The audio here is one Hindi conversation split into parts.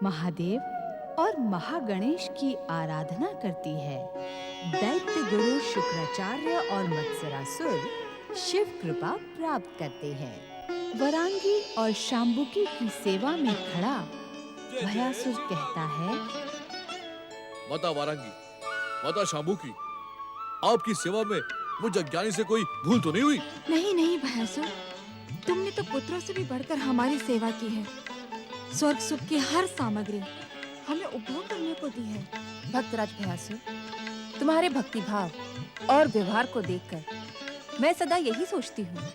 महादेव और महागणेश की आराधना करती है। दैत्य गुरु शुक्राचार्य और मत्सरासुर शिव कृपा प्राप्त करते हैं। वरांगी और शांबुकी की सेवा में खड़ा भयासुर कहता है, माता वारांगी, माता शांबुकी, आपकी सेवा में मुझ अज्ञानी से कोई भूल तो नहीं हुई? नहीं नहीं भयासुर, तुमने तो पुत्रों से भी बढ़कर हमारी सेवा की है। स्वर्ग सुख की हर सामग्री हमें उपभोग करने को दी है। भक्तराज भयासुर, तुम्हारे भक्ति भाव और व्यवहार को देखकर मैं सदा यही सोचती हूँ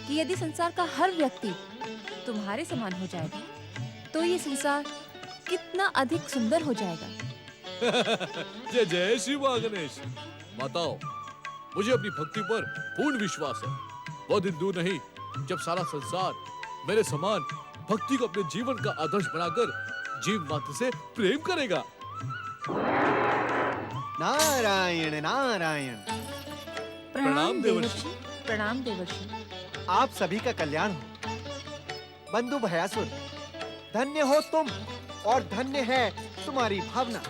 कि यदि संसार का हर व्यक्ति तुम्हारे समान हो जाएगा तो ये संसार कितना अधिक सुंदर हो जाएगा। जय जय श्री गणेश। माताओं, मुझे अपनी भक्ति पर पूर्ण विश्वास है। वो दिन दूर नहीं जब सारा संसार मेरे समान भक्ति को अपने जीवन का आदर्श बनाकर जीव मात्र से प्रेम करेगा। नारायण नारायण। प्रणाम देवर्षि। प्रणाम देवर्षि। आप सभी का कल्याण हो। बंधु भयासुर, धन्य हो तुम और धन्य है तुम्हारी भावना।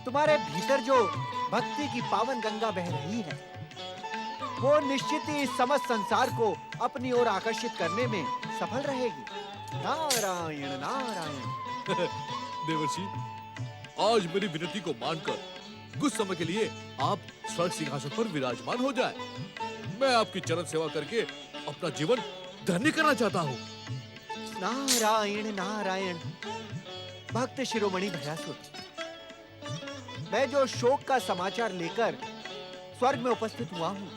तुम्हारे भीतर जो भक्ति की पावन गंगा बह रही है वो निश्चित ही इस समस्त संसार को अपनी ओर आकर्षित करने में सफल रहेगी। नारायण नारायण। देवर्षि, आज मेरी विनती को मानकर कुछ समय के लिए आप स्वर्ग सिंहासन पर विराजमान हो जाएं। मैं आपकी चरण सेवा करके अपना जीवन धन्य करना चाहता हूँ। नारायण नारायण। भक्त शिरोमणि भयासुर, मैं जो शोक का समाचार लेकर स्वर्ग में उपस्थित हुआ हूँ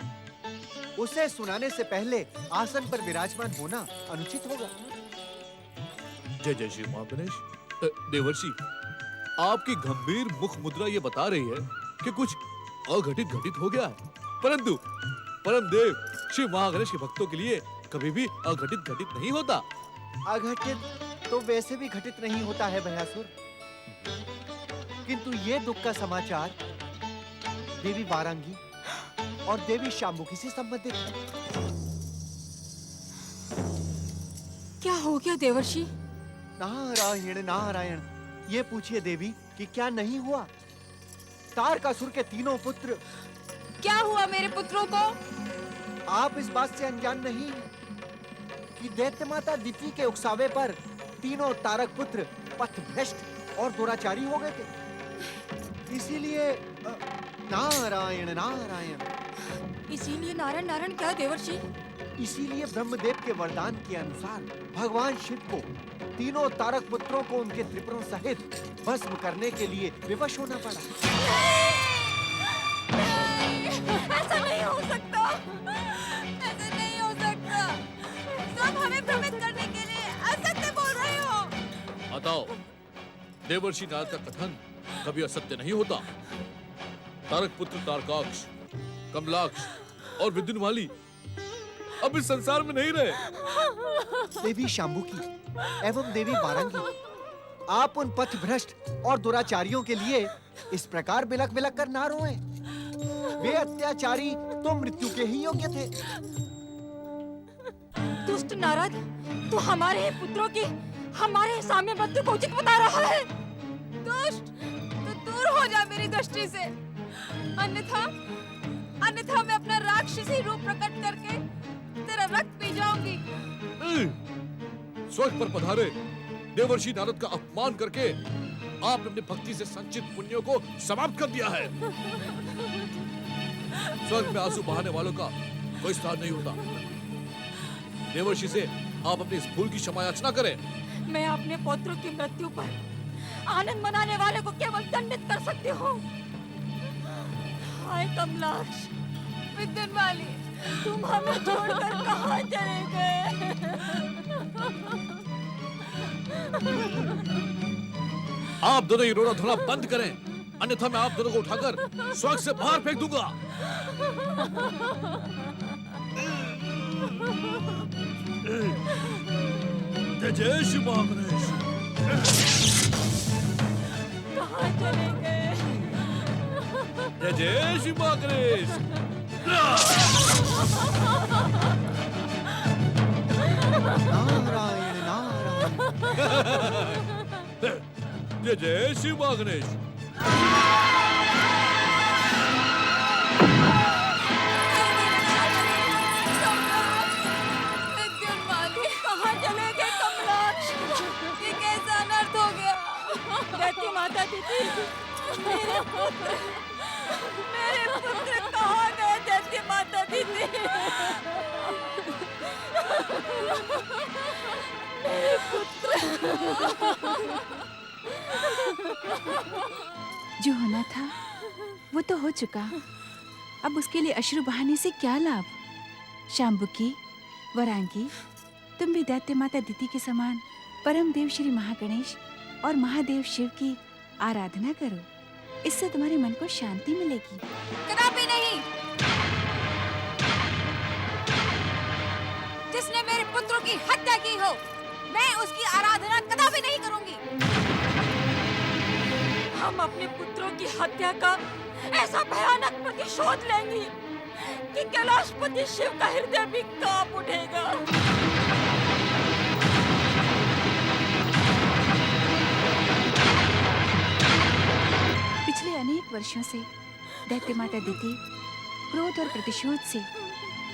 उसे सुनाने से पहले आसन पर विराजमान होना अनुचित होगा। जय जय श्री महागणेश। देवर्षि, आपकी गंभीर मुख मुद्रा ये बता रही है कि कुछ अघटित घटित हो गया है, परंतु परम देव श्री महागणेश के भक्तों के लिए कभी भी अघटित घटित नहीं होता। अघटित तो वैसे भी घटित नहीं होता है भयासुर, किंतु ये दुख का समाचार देवी वारांगी और देवी शांबुकी से संबंधित है। क्या हो गया देवर्षि? नारायण नारायण। ये पूछिए देवी कि क्या नहीं हुआ? तारकासुर के तीनों पुत्र। क्या हुआ मेरे पुत्रों को? आप इस बात से अनजान नहीं हैं कि दैत्य माता दिति के उकसावे पर तीनों तारक पुत्र पथभ्रष्ट और दुराचारी हो गए थे। इसीलिए नारायण नारायण। इसीलिए नारायण नारायण क्या देवर्षि? इसीलिए ब्रह्मदेव के वरदान के अनुसार भगवान शिव को तीनों तारक पुत्रों को उनके त्रिपुरों सहित भस्म करने के लिए विवश होना पड़ा। ऐसा नहीं हो सकता। ऐसा नहीं हो सकता। सब हमें भ्रमित करने के लिए असत्य बोल रहे हो। बताओ, देवर्षि नारद का कथन कभी असत्य नहीं होता। तारक पुत्र तारकाक्ष, कमलाक्ष और विद्युन्माली अब इस संसार में नहीं रहे। देवी शांबुकी एवं देवी वारांगी, आप उन पथभ्रष्ट और दुराचारियों के लिए इस प्रकार बिलख बिलख कर ना रोएं। वे अत्याचारी तो मृत्यु के ही योग्य थे। दुष्ट नारद, तू हमारे ही पुत्रों की हमारे सामने मृत्यु को उचित बता रहा है। दुष्ट, तू दूर हो जा मेरी दृष्टि से, अन्यथा मैं अपना राक्षसी रूप प्रकट करके तेरा रक्त पी जाऊंगी। स्वर्ग पर पधारे देवर्षि नारद का अपमान करके आपने अपनी भक्ति से संचित पुण्यों को समाप्त कर दिया है। स्वर्ग में आंसू बहाने वालों का कोई स्थान नहीं होता। देवर्षि से आप अपनी इस भूल की क्षमा याचना करें। मैं अपने पुत्रों की मृत्यु पर आनंद मनाने वाले को केवल दंडित कर सकती हूँ। हाय कमलाक्ष, विद्युन्माली, तुम हमें छोड़कर कहाँ चले गए? आप दोनों ये रोना धोना बंद करें, अन्यथा मैं आप दोनों को उठाकर स्वर्ग से बाहर फेंक दूंगा। जय जय श्री महागणेश। कहाँ चले गए? जय जय श्री महागणेश। नारायण नारायण। जय जय शिव गणेश। विद्युन्माली, कहाँ चले गए कमलाक्ष? ये कैसा अनर्थ हो गया? दैत्य माता दीदी, मेरे पुत्र कहाँ गए दैत्य माता दीदी? जो होना था वो तो हो चुका। अब उसके लिए अश्रु बहाने से क्या लाभ? शाम्बुकी, वरांगी, तुम भी दैत्य माता दीति के समान परम देव श्री महागणेश और महादेव शिव की आराधना करो। इससे तुम्हारे मन को शांति मिलेगी। कदापि नहीं। जिसने मेरे पुत्रों की हत्या की हो, मैं उसकी आराधना कदापि नहीं करूंगी। हम अपने पुत्रों की हत्या का ऐसा भयानक प्रतिशोध लेंगी कि कैलाशपति शिव का हृदय भी कांप उठेगा। पिछले अनेक वर्षों से दैत्य माता दीति क्रोध और प्रतिशोध से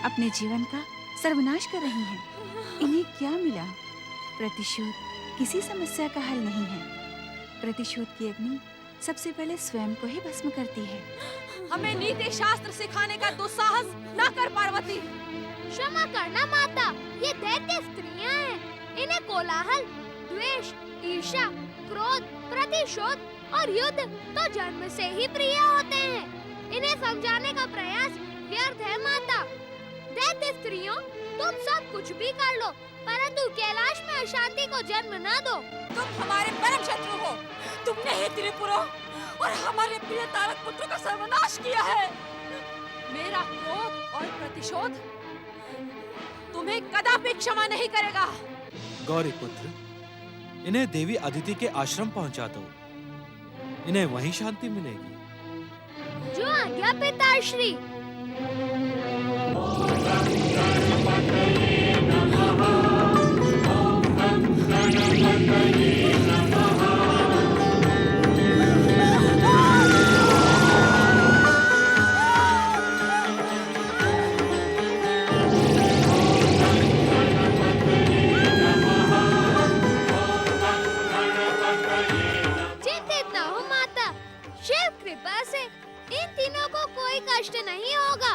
अपने जीवन का सर्वनाश कर रही हैं। इन्हें क्या मिला? प्रतिशोध किसी समस्या का हल नहीं है। प्रतिशोध की अग्नि सबसे पहले स्वयं को ही भस्म करती है। हमें नीति शास्त्र सिखाने का दुस्साहस न कर पार्वती। क्षमा करना माता, ये दैत्य स्त्रियां हैं। इन्हें कोलाहल, द्वेष, ईर्ष्या, क्रोध, प्रतिशोध और युद्ध तो जन्म से ही प्रिय होते हैं। इन्हें समझाने का प्रयास व्यर्थ है माता। दैत्य स्त्रियों, तुम सब कुछ भी कर लो, परंतु कैलाश में अशांति को जन्म न दो। तुम हमारे परम शत्रु हो। तुमने ही त्रिपुरों और हमारे प्रिय तारक पुत्र का सर्वनाश किया है। मेरा क्रोध और प्रतिशोध तुम्हें कदापि क्षमा नहीं करेगा। गौरी पुत्र, इन्हें देवी अदिति के आश्रम पहुंचा दो। इन्हें वहीं शांति मिलेगी। जो आज्ञा पिताश्री। चिंतित न हो माता, शिव कृपा से इन तीनों को कोई कष्ट नहीं होगा।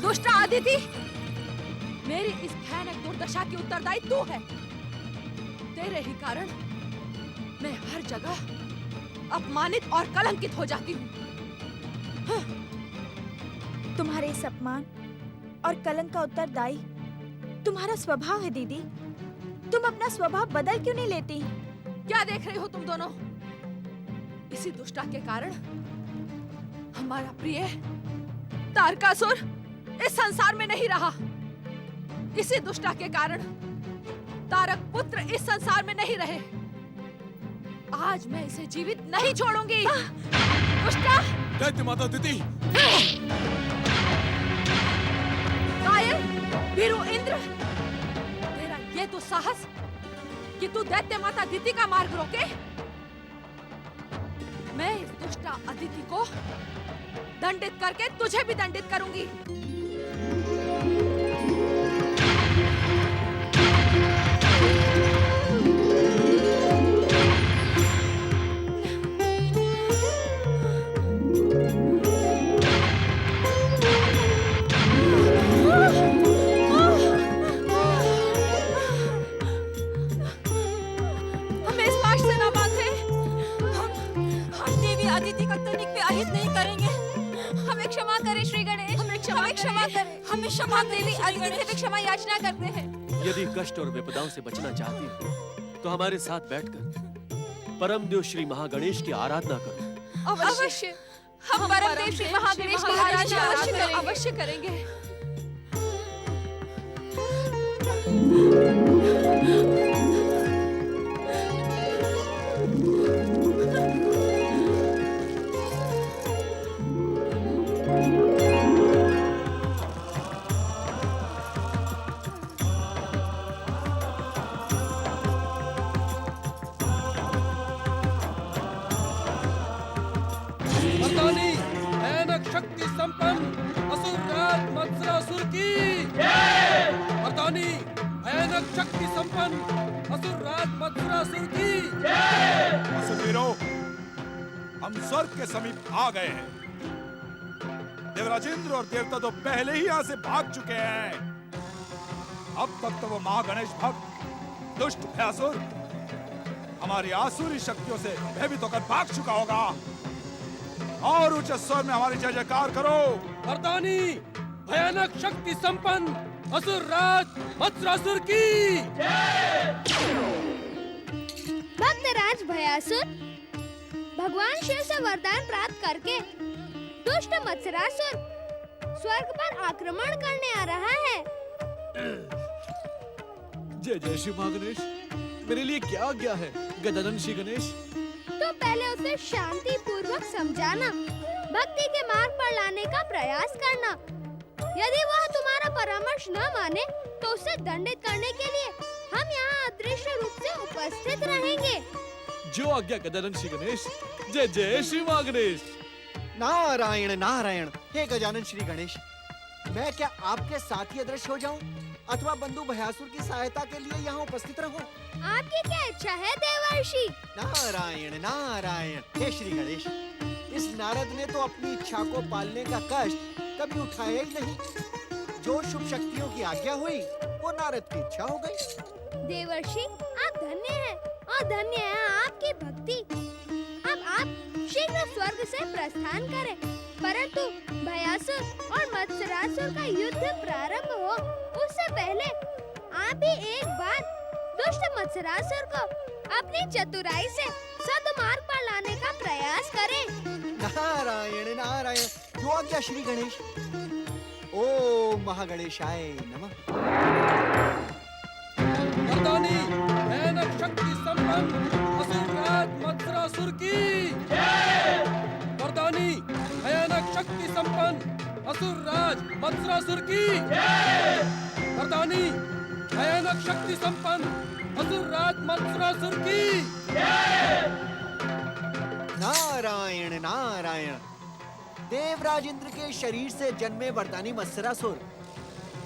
दुष्ट आदिति, मेरी इस भयानक दुर्दशा की उत्तरदायी तू है। तेरे ही कारण मैं हर जगह अपमानित और कलंकित हो जाती हूँ। तुम्हारे इस अपमान और कलंक का उत्तरदायी तुम्हारा स्वभाव है दीदी। तुम अपना स्वभाव बदल क्यों नहीं लेती? क्या देख रही हो तुम दोनों? इसी दुष्टा के कारण हमारा प्रिय तारकासुर इस संसार में नहीं रहा। इसी दुष्टा के कारण तारक पुत्र इस संसार में नहीं रहे। आज मैं इसे जीवित नहीं छोड़ूंगी। दुष्टा! दैत्य माता दीति! कायर, वीरू इंद्र, तेरा ये तो साहस कि तू दैत्य माता दीति का मार्ग रोके। मैं इस दुष्टा अदिति को दंडित करके तुझे भी दंडित करूंगी। विपरीत नहीं करेंगे। हमें क्षमा करें श्री गणेश, हमें क्षमा करें, हमें क्षमा देवी अदिति से भी क्षमा याचना करते हैं। यदि कष्ट और विपदाओं से बचना चाहती हो तो हमारे साथ बैठकर परम देव श्री महागणेश की आराधना करो। अवश्य हम परम देव श्री महागणेश की आराधना अवश्य करेंगे। मर्दानी भयानक शक्ति संपन्न असुरराज मत्सरासुर की मर्दानी भयानक शक्ति संपन्न असुरराज मत्सरासुर की असुरवीरों, हम स्वर्ग के समीप आ गए हैं। देवराज इंद्र और देवता तो पहले ही यहाँ से भाग चुके हैं। अब तक तो वो महागणेश भक्त दुष्ट भयासुर हमारी आसुरी शक्तियों से भयभीत होकर भाग चुका होगा। और उच्च स्वर में हमारी जय जयकार करो। मर्दानी भयानक शक्ति संपन्न असुरराज मत्सरासुर की भक्तराज भयासुर भगवान शिव से वरदान प्राप्त करके दुष्ट मत्सरासुर स्वर्ग पर आक्रमण करने आ रहा है। जय जय श्री महागणेश। मेरे लिए क्या आज्ञा है गजानन श्री गणेश? तो पहले उसे शांति पूर्वक समझाना, भक्ति के मार्ग पर लाने का प्रयास करना। यदि वह तुम्हारा परामर्श न माने तो उसे दंडित करने के लिए हम यहाँ अदृश्य रूप से उपस्थित रहेंगे। जो आज्ञा गजानन श्री गणेश। जय जय श्री महागणेश। नारायण नारायण। हे गजानन श्री गणेश, मैं क्या आपके साथ ही अदृश्य हो जाऊं अथवा बंधु भयासुर की सहायता के लिए यहाँ उपस्थित रहूं? आपकी क्या इच्छा है देवर्षि? नारायण नारायण। हे श्री गणेश, इस नारद ने तो अपनी इच्छा को पालने का कष्ट कभी उठाया ही नहीं। जो शुभ शक्तियों की आज्ञा हुई वो नारद की इच्छा हो गई। देवर्षि, आप धन्य हैं और धन्य है आपकी भक्ति। अब आप शीघ्र स्वर्ग से प्रस्थान करें, परंतु भयासुर और मत्सरासुर का युद्ध प्रारंभ हो उससे पहले आप भी एक बार दुष्ट मत्सरासुर को अपनी चतुराई से सद्मार्ग पर लाने का प्रयास करें। नारायण नारायण। जो आज्ञा श्री गणेश। ओम महागणेशाय नमः। मर्दानी भयानक शक्ति संपन्न असुरराज मत्सरासुर की मर्दानी भयानक शक्ति संपन्न असुरराज मत्सरासुर की मर्दानी भयानक शक्ति संपन्न असुरराज मत्सरासुर की। नारायण नारायण। देवराज इंद्र के शरीर से जन्मे वरदानी मत्सरासुर,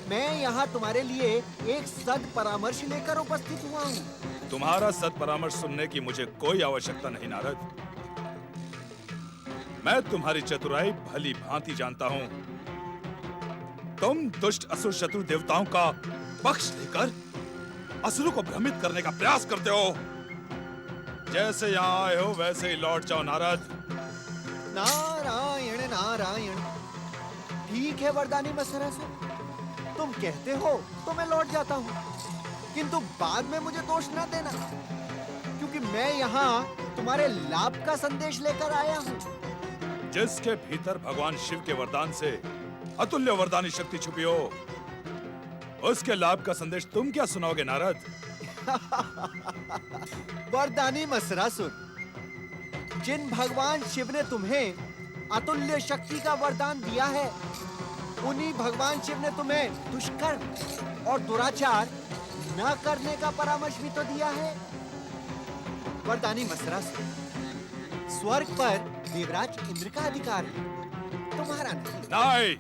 मैं यहाँ तुम्हारे लिए एक सद परामर्श लेकर उपस्थित हुआ हूँ। तुम्हारा सद परामर्श सुनने की मुझे कोई आवश्यकता नहीं नारद। मैं तुम्हारी चतुराई भली भांति जानता हूँ। तुम दुष्ट असुर शत्रु देवताओं का पक्ष लेकर असुरों को भ्रमित करने का प्रयास करते हो। जैसे यहाँ आए हो वैसे ही लौट जाओ नारद। नारायण नारायण। ठीक है वरदानी मत्सरासुर, तुम कहते हो तो मैं लौट जाता हूँ, किंतु बाद में मुझे दोष न देना, क्योंकि मैं यहाँ तुम्हारे लाभ का संदेश लेकर आया हूँ। जिसके भीतर भगवान शिव के वरदान से अतुल्य वरदानी शक्ति छुपी हो, उसके लाभ का संदेश तुम क्या सुनाओगे नारद? वरदानी मत्सरासुर, जिन भगवान शिव ने तुम्हें अतुल्य शक्ति का वरदान दिया है, उन्हीं भगवान शिव ने तुम्हें दुष्कर्म और दुराचार न करने का परामर्श भी तो दिया है। वरदानी मत्सरासुर, स्वर्ग पर देवराज इंद्र का अधिकार है, तुम्हारा नहीं। नहीं,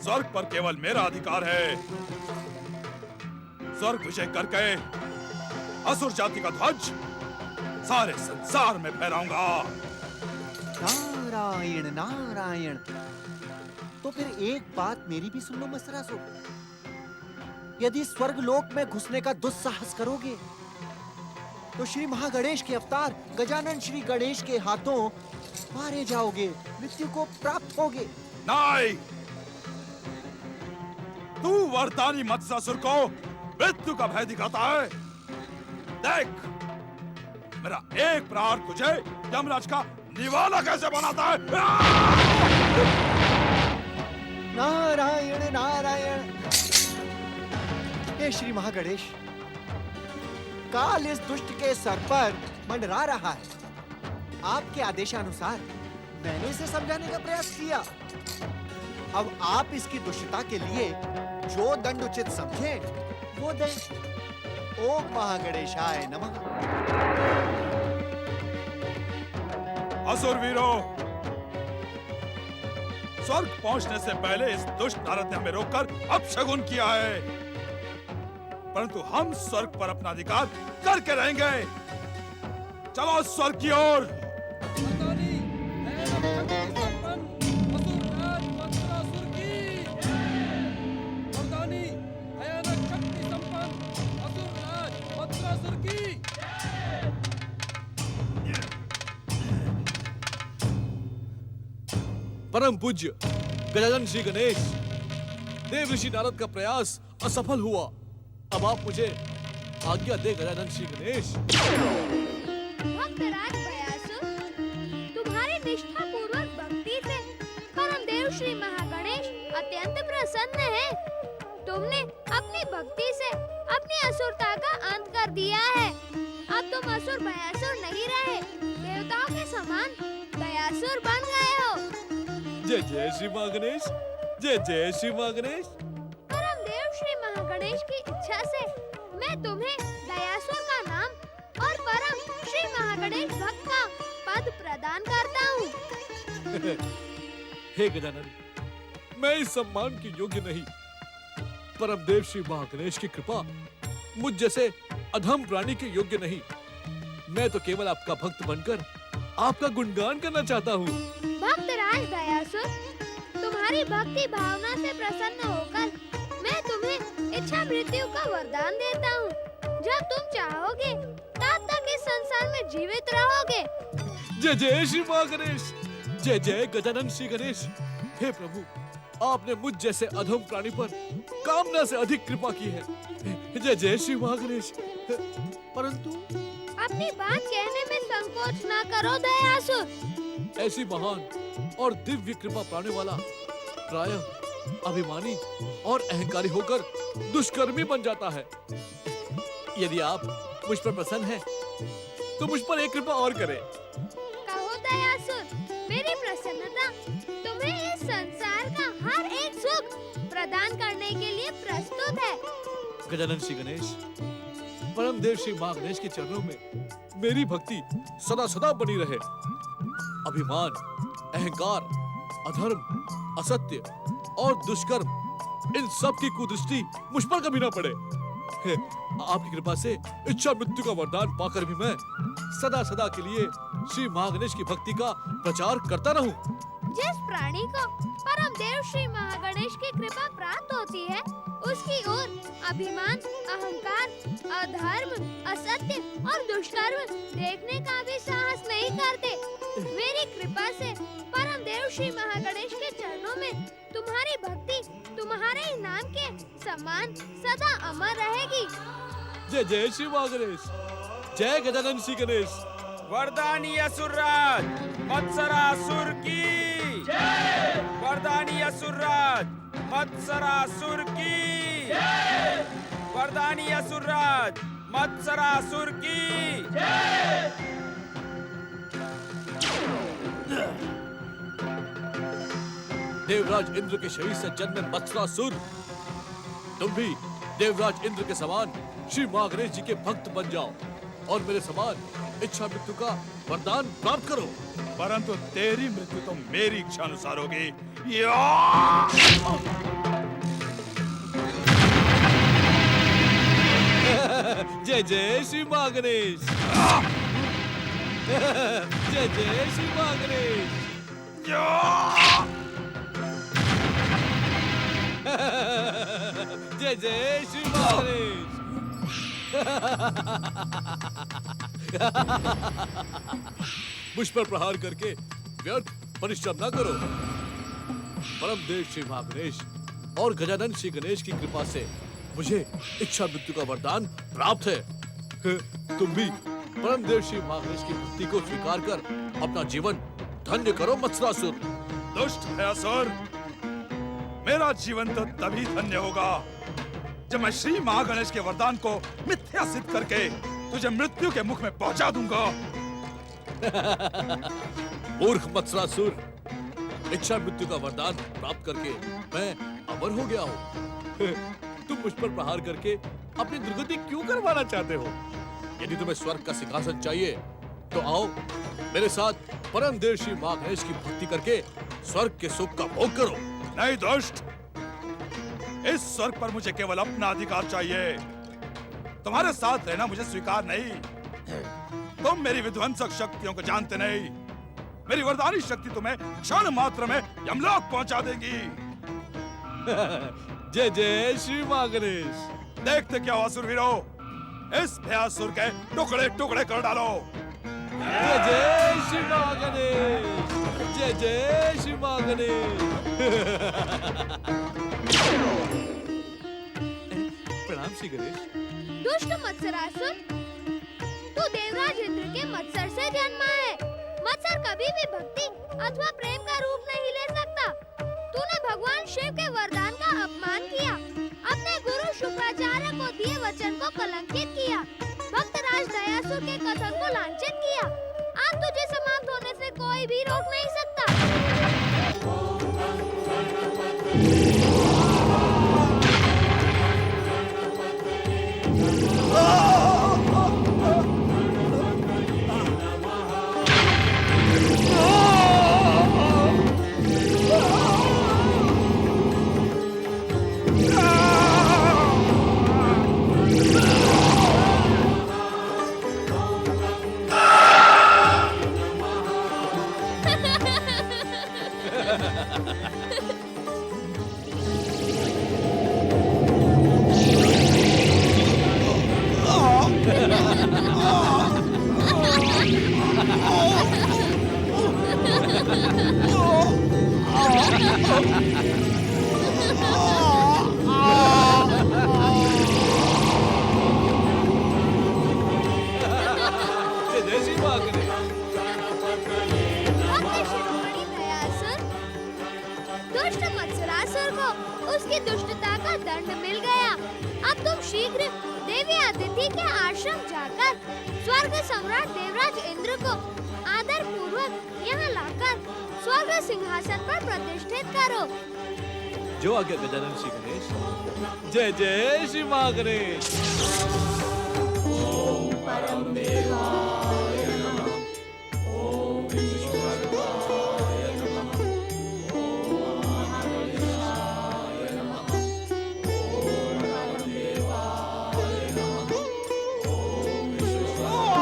स्वर्ग पर केवल मेरा अधिकार है। स्वर्ग विजय करके असुर जाति का ध्वज सारे संसार में फहराऊंगा। नारायण नारायण। तो फिर एक बात मेरी भी सुन लो मत्सरासुर, यदि स्वर्ग लोक में घुसने का दुस्साहस करोगे तो श्री महागणेश के अवतार गजानन श्री गणेश के हाथों मारे जाओगे, मृत्यु को प्राप्त होगे। नहीं, तू वरदानी मत्स्यासुर को मृत्यु का भय दिखाता है। देख, मेरा एक प्रहार तुझे यमराज का निवाला कैसे बनाता है। नारायण नारायण। हे श्री महागणेश, काल इस दुष्ट के सर पर मंडरा रहा है। आपके आदेशानुसार मैंने इसे समझाने का प्रयास किया। अब आप इसकी दुष्टता के लिए जो दंड उचित समझे वो दें। ओम महागणेशाय नमः। असुर वीरों, स्वर्ग पहुंचने से पहले इस दुष्ट नारद ने हमें रोककर अपशगुन किया है, परंतु हम स्वर्ग पर अपना अधिकार करके रहेंगे। चलो स्वर्ग की ओर। वरदानी भयानक शक्ति संपन्न असुरराज मत्स्यासुर की। परम पूज्य गजानन श्री गणेश, देव ऋषि नारद का प्रयास असफल हुआ। अब आप मुझे आज्ञा दे गजानन श्री गणेश। भक्तराज भयासुर, तुम्हारी निष्ठा पूर्वक भक्ति से परम देव श्री महागणेश अत्यंत प्रसन्न है। तुमने अपनी भक्ति से अपनी असुरता का अंत कर दिया है। अब तुम असुर भयासुर नहीं रहे, देवताओं के समान दयासुर बन गए हो। जय जय श्री महागणेश, जय जय श्री महागणेश। परम देव श्री महागणेश की इच्छा से मैं तुम्हें दयासुर का नाम और परम श्री महागणेश भक्त का पद प्रदान करता हूँ। हे गजानन, मैं इस सम्मान के योग्य नहीं। परम देव श्री महागणेश की कृपा मुझ जैसे अधम प्राणी के योग्य नहीं। मैं तो केवल आपका भक्त बनकर आपका गुणगान करना चाहता हूँ। भक्तराज दयासुर, तुम्हारी भक्ति भावना से प्रसन्न होकर मैं तुम्हें इच्छा मृत्यु का वरदान देता हूँ। जब तुम चाहोगे तब तक इस संसार में जीवित रहोगे। जय जय श्री महागणेश, जय जय गजानन श्री गणेश। हे प्रभु, आपने मुझ जैसे अधम प्राणी पर कामना से अधिक कृपा की है। जय जय श्री महागणेश। परंतु अपनी बात कहने में संकोच न करो दयासुर। ऐसी महान और दिव्य कृपा पाने वाला प्रायः अभिमानी और अहंकारी होकर दुष्कर्मी बन जाता है। यदि आप मुझ पर प्रसन्न हैं, तो मुझ पर एक कृपा और करें। कहो दयासुर, मेरी प्रसन्नता तुम्हें इस संसार का हर एक सुख प्रदान करने के लिए प्रस्तुत है। गजानन श्री गणेश, परम देव श्री महागणेश के चरणों में मेरी भक्ति सदा सदा बनी रहे। अभिमान, अहंकार, अधर्म, असत्य और दुष्कर्म, इन सब की कुदृष्टि मुझ पर कभी ना पड़े। आपकी कृपा से इच्छा मृत्यु का वरदान पाकर भी मैं सदा सदा के लिए श्री महागणेश की भक्ति का प्रचार करता रहूं। जिस प्राणी को परम देव श्री महागणेश की कृपा प्राप्त होती है, उसकी ओर अभिमान, अहंकार, अधर्म, असत्य और दुष्कर्म देखने का भी साहस नहीं करते। मेरी कृपा से परम देव श्री महागणेश के चरणों में तुम्हारी भक्ति तुम्हारे ही नाम के समान सदा अमर रहेगी। जय जय श्री महागणेश, जय गजानन श्री गणेश। वरदानी असुरराज मत्सरासुर की जय। वरदानी असुरराज मत्सरासुर की जय। वरदानी असुरराज मत्सरासुर की जय। देवराज इंद्र के शरीर से जन्मे मत्सरासुर, तुम भी देवराज इंद्र के समान श्री महागणेश जी के भक्त बन जाओ और मेरे समान इच्छा मृत्यु का वरदान प्राप्त करो। परंतु तेरी मृत्यु तो मेरी इच्छा अनुसार होगी। जय जय श्री महागणेश। जय जय श्री महागणेश। जय जय श्री महागणेश। मुझ पर प्रहार करके व्यर्थ परिश्रम न करो। परम देव श्री महागणेश और गजानन श्री गणेश की कृपा से मुझे इच्छा मृत्यु का वरदान प्राप्त है। तुम भी परम देव श्री महागणेश की भक्ति को स्वीकार कर अपना जीवन धन्य करो मत्सरासुर। दुष्ट भयासुर, मेरा जीवन तो तभी धन्य होगा जब मैं श्री महागणेश के वरदान को मिथ्या सिद्ध करके तुझे मृत्यु के मुख में पहुंचा दूंगा। मूर्ख मत्सरासुर, इच्छा मृत्यु का वरदान प्राप्त करके मैं अमर हो गया हूँ। तुम मुझ पर प्रहार करके अपनी दुर्गति क्यों करवाना चाहते हो? यदि तुम्हें स्वर्ग का सिंहासन चाहिए तो आओ मेरे साथ परम देव श्री महागणेश की भक्ति करके स्वर्ग के सुख का भोग करो। नहीं दुष्ट, इस स्वर्ग पर मुझे केवल अपना अधिकार चाहिए। तुम्हारे साथ रहना मुझे स्वीकार नहीं। तुम मेरी विध्वंसक शक्तियों को जानते नहीं। मेरी वरदानी शक्ति तुम्हें क्षण मात्र में यमलोक पहुंचा देगी। जय जय श्री महागणेश। देखते क्या हो असुरवीरों, इस भयासुर के टुकड़े टुकड़े कर डालो। जय जय श्री महागणेश, जय जय श्री महागणेश। प्रणाम श्री गणेश। दुष्ट मत्सरासुर, तू देवराज इंद्र के मत्सर से जन्मा है। मत्सर कभी भी भक्ति अथवा प्रेम का रूप नहीं ले सकता। तूने भगवान शिव के वरदान का अपमान किया, अपने गुरु शुक्राचार्य को दिए वचन को कलंकित किया, भक्तराज दयासुर के कथन को लांछित किया। आज तुझे समाप्त होने से कोई भी रोक नहीं सकता। दुष्ट मत्सरासुर को उसकी दुष्टता का दंड मिल गया। अब तुम शीघ्र देवी अदिति के आश्रम जाकर स्वर्ग सम्राट देवराज इंद्र को आदर पूर्वक यहाँ लाकर स्वर्ग सिंहासन पर प्रतिष्ठित करो। जो आज्ञा गजानन श्री गणेश। जय जय श्री महागणेश। ओम परम देवाय नमः। ओम विश्वेश्वराय नमः। ओम महागणेशाय नमः। ओम परम देवाय नमः। ओम विश्वेश्वराय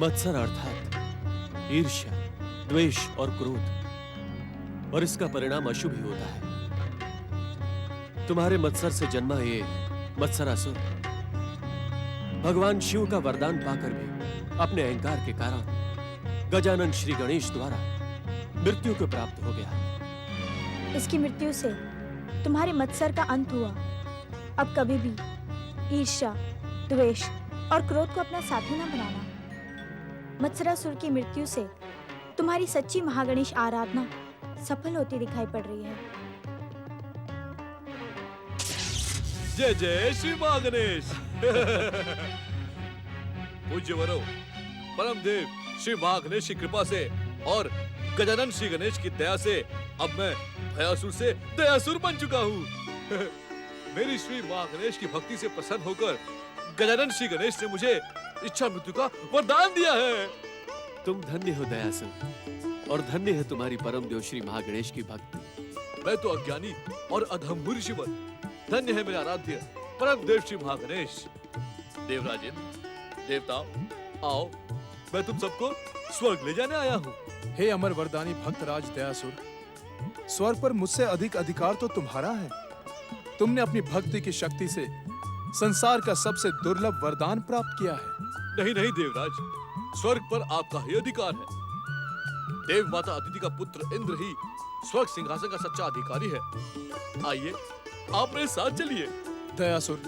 मत्सर अर्थात ईर्ष्या, द्वेष और क्रोध, और इसका परिणाम अशुभ ही होता है। तुम्हारे मत्सर से जन्मा ये मत्सरासुर भगवान शिव का वरदान पाकर भी अपने अहंकार के कारण गजानन श्री गणेश द्वारा मृत्यु को प्राप्त हो गया। इसकी मृत्यु से तुम्हारे मत्सर का अंत हुआ। अब कभी भी ईर्ष्या, द्वेष और क्रोध को अपना साथी न बनाना। मत्सरासुर की मृत्यु से तुम्हारी सच्ची महागणेश आराधना सफल होती दिखाई पड़ रही है। जय जय श्री महागणेश। पूज्य वरो, परम देव श्री महागणेश की कृपा से और गजानन श्री गणेश की दया से अब मैं भयासुर से दयासुर बन चुका हूँ। मेरी श्री महागणेश की भक्ति से प्रसन्न होकर गजानन श्री गणेश ने मुझे इच्छा मृत्यु का वरदान दिया है। तुम धन्य हो दयासुर, और धन्य है तुम्हारी परम देव श्री महागणेश की भक्ति। मैं तो अज्ञानी और अधम ऋषिवर। धन्य है मेरे आराध्य परम देव श्री महागणेश। देवराजेंद्र, देवताओं, आओ, मैं तुम सबको स्वर्ग ले जाने आया हूँ। हे अमर वरदानी भक्तराज दयासुर, स्वर्ग पर मुझसे अधिक अधिकार तो तुम्हारा है। तुमने अपनी भक्ति की शक्ति से संसार का सबसे दुर्लभ वरदान प्राप्त किया है। नहीं नहीं देवराज, स्वर्ग पर आपका ही अधिकार है। देव माता अदिति का पुत्र इंद्र ही स्वर्ग सिंहासन का सच्चा अधिकारी है। आइए, आप मेरे साथ चलिए। दयासुर,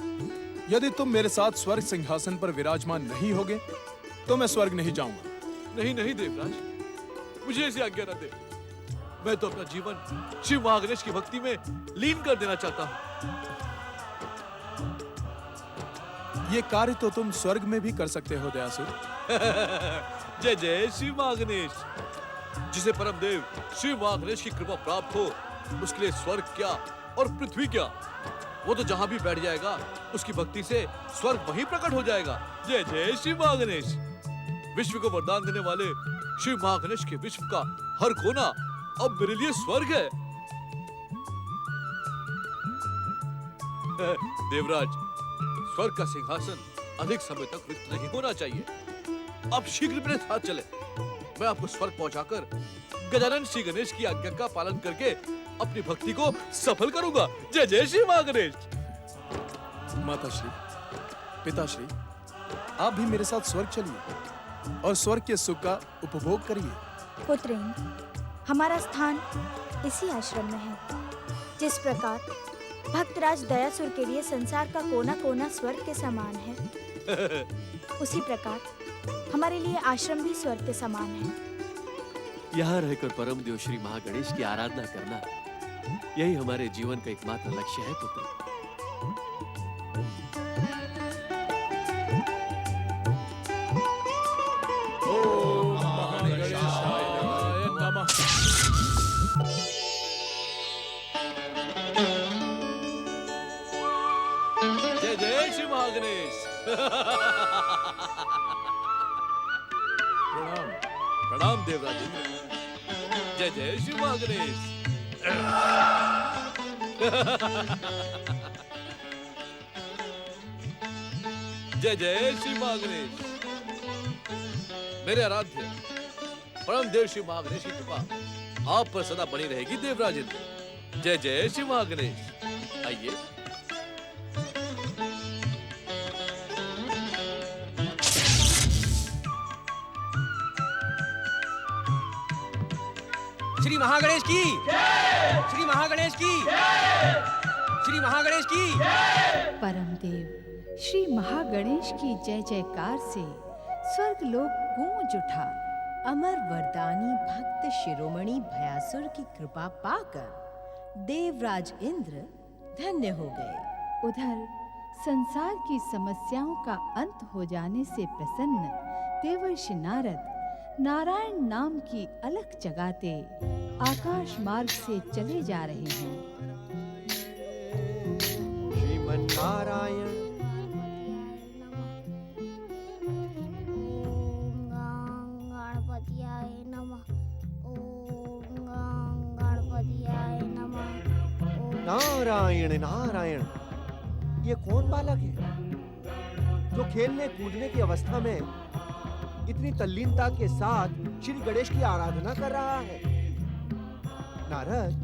यदि तुम मेरे साथ स्वर्ग सिंहासन पर विराजमान नहीं होगे तो मैं स्वर्ग नहीं जाऊंगा। नहीं नहीं देवराज, मुझे ऐसी आज्ञा न दे। मैं तो अपना जीवन शिव महागणेश की भक्ति में लीन कर देना चाहता हूँ। ये कार्य तो तुम स्वर्ग में भी कर सकते हो दयासुर। जय जय शिव महागणेश। जिसे परम देव शिव महागणेश की कृपा प्राप्त हो, उसके लिए स्वर्ग क्या और पृथ्वी क्या, वो तो जहां भी बैठ जाएगा उसकी भक्ति से स्वर्ग वहीं प्रकट हो जाएगा। जय जय शिव महागणेश। विश्व को वरदान देने वाले शिव महागणेश के विश्व का हर कोना अब मेरे लिए स्वर्ग है। देवराज, स्वर्ग का सिंहासन अधिक समय तक रिक्त नहीं होना चाहिए। आप शीघ्र मेरे साथ चले। मैं आपको स्वर्ग पहुंचाकर गजानन श्री गणेश की आज्ञा का पालन करके अपनी भक्ति को सफल करूंगा। जय जय श्री महागणेश। माताश्री, पिताश्री, आप भी मेरे साथ स्वर्ग चलिए और स्वर्ग के सुख का उपभोग करिए। पुत्रेन, हमारा स्थान इसी आश्रम में है। जिस प्रकार भक्तराज दयासुर के लिए संसार का कोना कोना स्वर्ग के समान है, उसी प्रकार हमारे लिए आश्रम भी स्वर्ग के समान है। यहाँ रहकर परम देव श्री महागणेश की आराधना करना, यही हमारे जीवन का एकमात्र लक्ष्य है पुत्र। जय जय श्री महागणेश। प्रणाम। प्रणाम देवराजेंद्र। जय जय श्री महागणेश। जय जय श्री महागणेश। मेरे आराध्य परम देव श्री महागणेश की कृपा आप पर सदा बनी रहेगी देवराजेंद्र। जय जय श्री महागणेश। आइए। श्री महागणेश की, श्री महागणेश की, श्री महागणेश की। परमदेव श्री महागणेश की जय जयकार से स्वर्गलोक गूंज उठा। अमर वरदानी भक्त शिरोमणि भयासुर की कृपा पाकर देवराज इंद्र धन्य हो गए। उधर संसार की समस्याओं का अंत हो जाने से प्रसन्न देवर्षि नारद नारायण नाम की अलख जगाते आकाश मार्ग से चले जा रहे हैं। श्रीमन नारायण। गणपतियाय नमः। ओम गणपतियाय नमः। नारायण नारायण, ये कौन बालक है जो खेलने कूदने की अवस्था में इतनी तल्लीनता के साथ श्री गणेश की आराधना कर रहा है? नारद,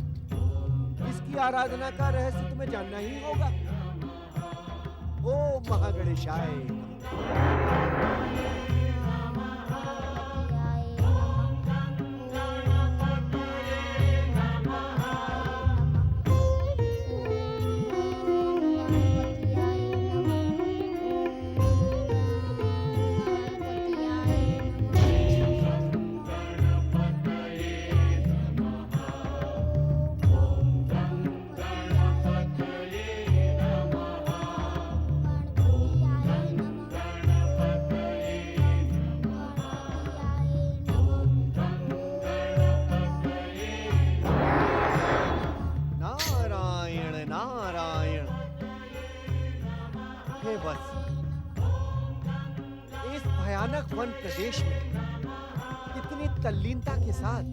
इसकी आराधना का रहस्य तुम्हें जानना ही होगा। ओम महागणेशाय। इस भयानक वन प्रदेश में इतनी तल्लीनता के साथ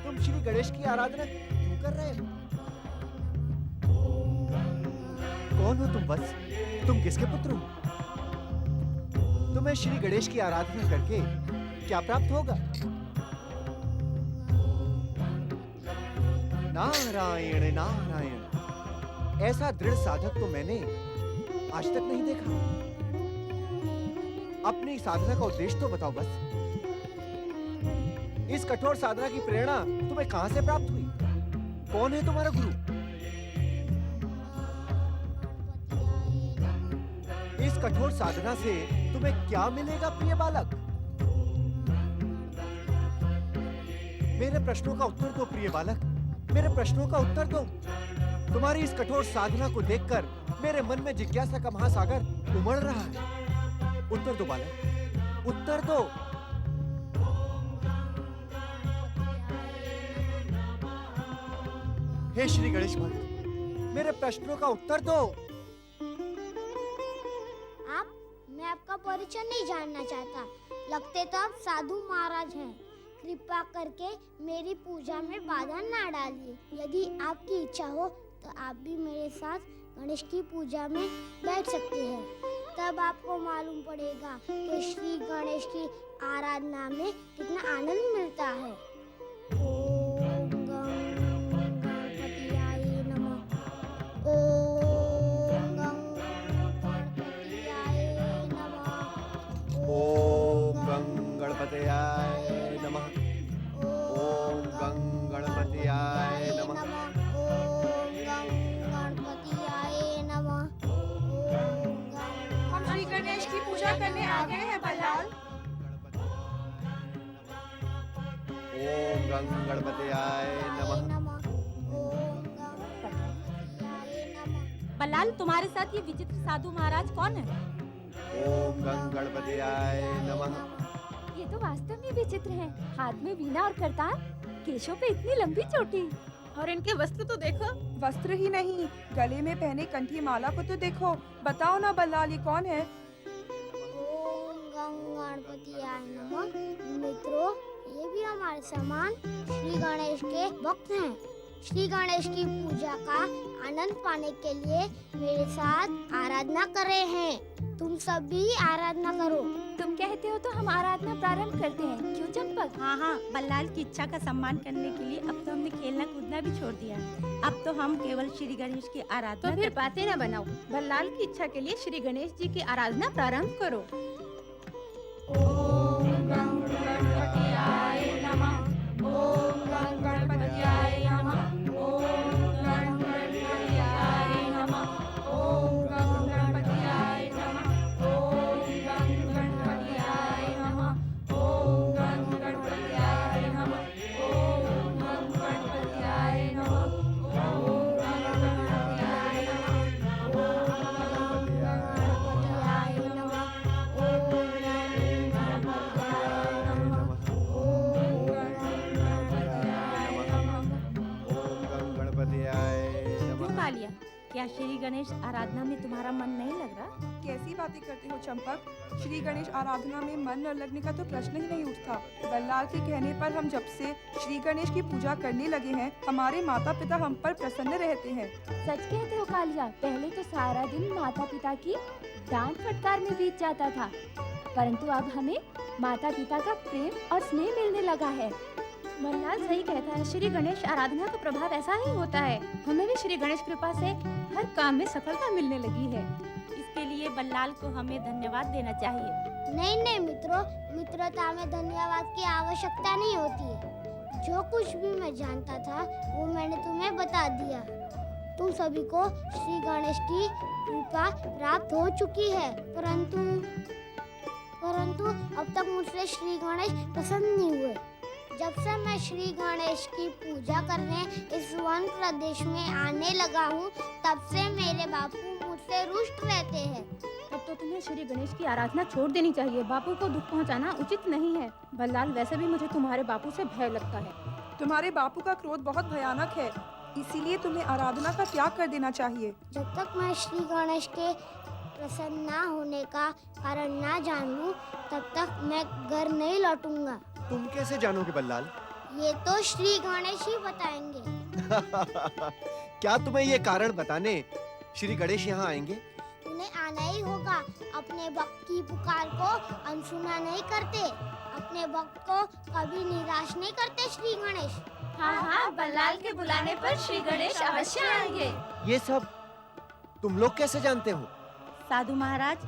तुम श्री गणेश की आराधना क्यों कर रहे हो? कौन हो तुम वत्स? तुम किसके पुत्र हो? तुम्हें श्री गणेश की आराधना करके क्या प्राप्त होगा? नारायण नारायण, ऐसा दृढ़ साधक तो मैंने आज तक नहीं देखा। अपनी साधना का उद्देश्य तो बताओ बस। इस कठोर साधना की प्रेरणा तुम्हें कहां से प्राप्त हुई? कौन है तुम्हारा गुरु? इस कठोर साधना से तुम्हें क्या मिलेगा प्रिय बालक? मेरे प्रश्नों का उत्तर दो प्रिय बालक, मेरे प्रश्नों का उत्तर दो। तुम्हारी इस कठोर साधना को देखकर मेरे मन में जिज्ञासा का महासागर उमड़ रहा है। उत्तर दो बालक, उत्तर दो। हे श्री गणेश भक्त, मेरे प्रश्नों का उत्तर दो। मैं आपका परिचय नहीं जानना चाहता। लगते तो आप साधु महाराज हैं। कृपा करके मेरी पूजा में बाधा ना डालिए। यदि आपकी इच्छा हो तो आप भी मेरे साथ गणेश की पूजा में बैठ सकते हैं। तब आपको मालूम पड़ेगा कि श्री गणेश की आराधना में कितना आनंद मिलता है। ओम गणपतियाय नमः। ओम गणपतियाय नमः। ओम गणपतियाय नमः। ओम गणपतियाय नमः। हम श्री गणेश की पूजा करने आ गए हैं बल्लाल। ओम गणपतियाय नमः। बल्लाल, तुम्हारे साथ ये विचित्र साधु महाराज कौन है? ओम गणपतियाय नमः। ये तो वास्तव में विचित्र है। हाथ में वीणा और करतार, केशों पे इतनी लंबी चोटी, और इनके वस्त्र तो देखो। वस्त्र ही नहीं, गले में पहने कंठी माला को तो देखो। बताओ ना बल्लाल, ये कौन है? ओम गणपतियाय नमः। मित्रों, ये भी हमारे समान श्री गणेश के भक्त हैं। श्री गणेश की पूजा का आनंद पाने के लिए मेरे साथ आराधना कर रहे हैं। तुम सब भी आराधना करो। तुम कहते हो तो हम आराधना प्रारंभ करते हैं, क्यों चंपक? हाँ हाँ, बल्लाल की इच्छा का सम्मान करने के लिए अब तो हमने खेलना कूदना भी छोड़ दिया। अब तो हम केवल श्री गणेश की आराधना। तो फिर बातें न बनाओ। बल्लाल की इच्छा के लिए श्री गणेश जी की आराधना प्रारंभ करो। ओम गणपतियाय नमः। ओम गणपतियाय नमः। ओम गणपतियाय नमः। ओम गणपतियाय नमः। ओम गणपतियाय नमः। ओम गणपतियाय नमः। ओम गणपतियाय नमः। ओम गणपतियाय क्यों कालिया, क्या श्री गणेश आराधना में तुम्हारा मन नहीं लग रहा? कैसी बातें करते हो चंपक? श्री गणेश आराधना में मन न लगने का तो प्रश्न ही नहीं उठता। बल्लाल के कहने पर हम जब से श्री गणेश की पूजा करने लगे हैं, हमारे माता पिता हम पर प्रसन्न रहते हैं। सच कहते हो कालिया, पहले तो सारा दिन माता पिता की डांट फटकार में बीत जाता था, परंतु अब हमें माता पिता का प्रेम और स्नेह मिलने लगा है। बल्लाल सही कहता है, श्री गणेश आराधना का प्रभाव ऐसा ही होता है। हमें भी श्री गणेश कृपा से हर काम में सफलता मिलने लगी है। इसके लिए बल्लाल को हमें धन्यवाद देना चाहिए। नहीं मित्रों, मित्रता में धन्यवाद की आवश्यकता नहीं होती है। जो कुछ भी मैं जानता था वो मैंने तुम्हें बता दिया। तुम सभी को श्री गणेश की कृपा प्राप्त हो चुकी है, परंतु अब तक मुझसे श्री गणेश प्रसन्न नहीं हुए। जब से मैं श्री गणेश की पूजा करने इस वन प्रदेश में आने लगा हूँ, तब से मेरे बापू मुझसे रुष्ट रहते हैं। तब तो तुम्हें श्री गणेश की आराधना छोड़ देनी चाहिए। बापू को दुख पहुंचाना उचित नहीं है। बल्लाल, वैसे भी मुझे तुम्हारे बापू से भय लगता है। तुम्हारे बापू का क्रोध बहुत भयानक है, इसीलिए तुम्हें आराधना का त्याग कर देना चाहिए। जब तक मैं श्री गणेश के प्रसन्न ना होने का कारण ना जान लूं, तब तक मैं घर नहीं लौटूंगा। तुम कैसे जानोगे बल्लाल? ये तो श्री गणेश ही बताएंगे। क्या तुम्हें ये कारण बताने श्री गणेश यहाँ आएंगे? उन्हें आना ही होगा। अपने भक्त की पुकार को अनसुना नहीं करते, अपने भक्त को कभी निराश नहीं करते श्री गणेश। हाँ हाँ, बल्लाल के बुलाने पर श्री गणेश अवश्य आएंगे। ये सब तुम लोग कैसे जानते हो? साधु महाराज,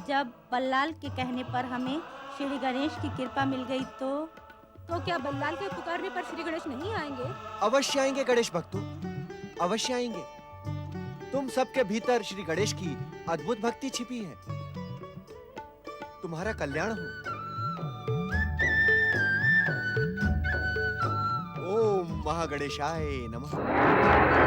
जब बल्लाल के कहने पर हमें श्री गणेश की कृपा मिल गई तो क्या बल्लाल के पुकारने पर श्री गणेश नहीं आएंगे? अवश्य आएंगे गणेश भक्तों, अवश्य आएंगे। तुम सबके भीतर श्री गणेश की अद्भुत भक्ति छिपी है। तुम्हारा कल्याण हो। ओम महागणेशाय नमः।